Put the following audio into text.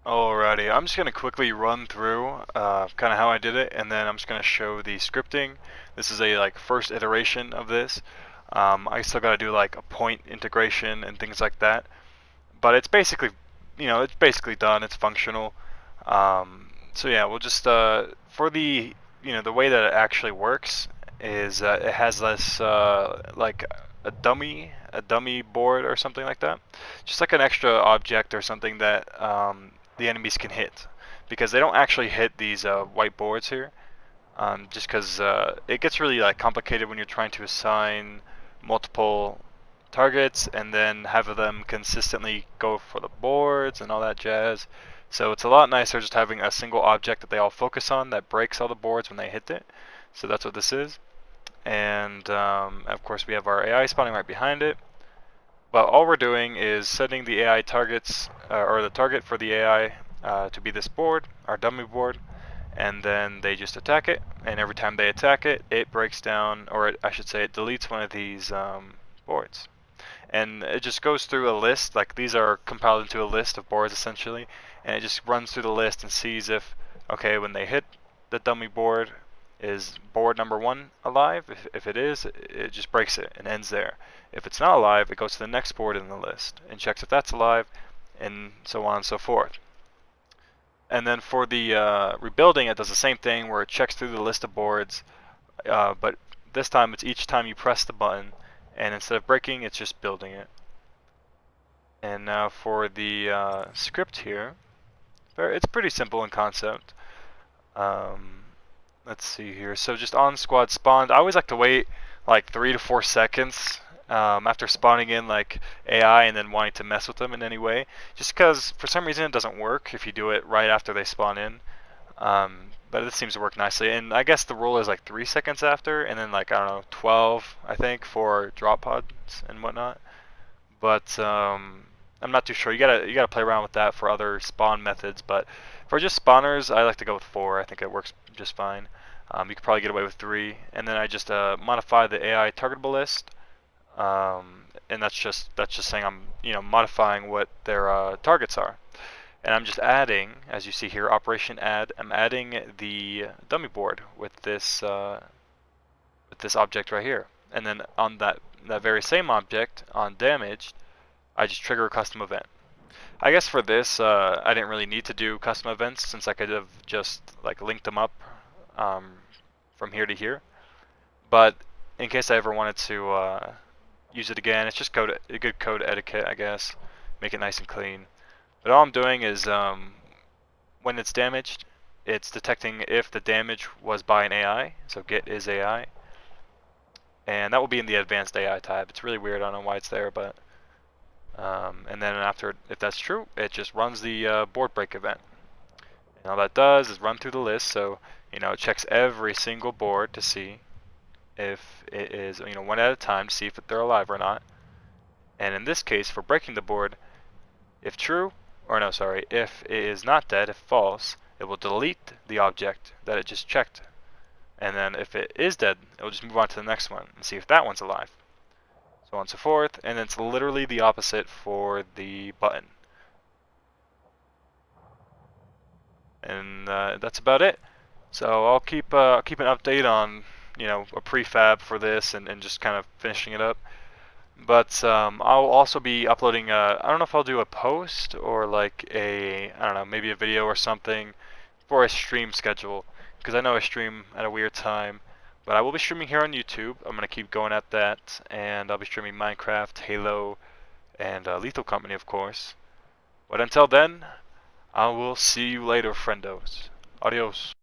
Alrighty, I'm just going to quickly run through kind of how I did it, and then I'm just going to show the scripting. This is a first iteration of this. I still got to do like a point integration and things like that, but it's basically, it's basically done. It's functional. So yeah, we'll just for the way that it actually works is it has this like a dummy board or something like that, just like an extra object or something that the enemies can hit, because they don't actually hit these white boards here. Just because it gets really complicated when you're trying to assign multiple targets and then have them consistently go for the boards and all that jazz. So it's a lot nicer just having a single object that they all focus on that breaks all the boards when they hit it. So that's what this is. And of course we have our AI spawning right behind it. But all we're doing is setting the AI targets, or the target for the AI to be this board, our dummy board, and then they just attack it, and every time they attack it, it breaks down, or I should say it deletes one of these boards. And it just goes through a list, like these are compiled into a list of boards essentially, and it just runs through the list and sees if, okay, when they hit the dummy board, is board number one alive? If it is, it just breaks it and ends there. If it's not alive, it goes to the next board in the list and checks if that's alive, and so on and so forth. And then for the rebuilding, it does the same thing where it checks through the list of boards, but this time it's each time you press the button, and instead of breaking, it's just building it. And now for the script here, it's pretty simple in concept. Let's see here. So just on squad spawned, I always like to wait like 3 to 4 seconds after spawning in like AI and then wanting to mess with them in any way. Just because for some reason it doesn't work if you do it right after they spawn in. But this seems to work nicely. And I guess the rule is like 3 seconds after, and then like, I don't know, 12, I think, for drop pods and whatnot. But I'm not too sure. You gotta play around with that for other spawn methods. But for just spawners, I like to go with 4. I think it works just fine. You could probably get away with 3, and then I just modify the AI targetable list, and that's just saying I'm modifying what their targets are, and I'm just adding, as you see here, operation add. I'm adding the dummy board with this object right here, and then on that very same object on damaged, I just trigger a custom event. I guess for this, I didn't really need to do custom events since I could have just like linked them up from here to here. But in case I ever wanted to use it again, it's just a good code etiquette, I guess. Make it nice and clean. But all I'm doing is when it's damaged, it's detecting if the damage was by an AI. So get is AI, and that will be in the advanced AI tab. It's really weird. I don't know why it's there, but and then after, if that's true, it just runs the board break event. And all that does is run through the list. So it checks every single board to see if it is one at a time to see if they're alive or not. And in this case, for breaking the board, if true, or no, sorry, if it is not dead, if false, it will delete the object that it just checked. And then if it is dead, it will just move on to the next one and see if that one's alive. So on and so forth, and it's literally the opposite for the button. And that's about it. So I'll keep an update on a prefab for this and just kind of finishing it up. But I'll also be uploading I don't know if I'll do a post or like I don't know, maybe a video or something for a stream schedule, because I know I stream at a weird time. But I will be streaming here on YouTube. I'm going to keep going at that, and I'll be streaming Minecraft, Halo, and Lethal Company, of course. But until then, I will see you later, friendos. Adios.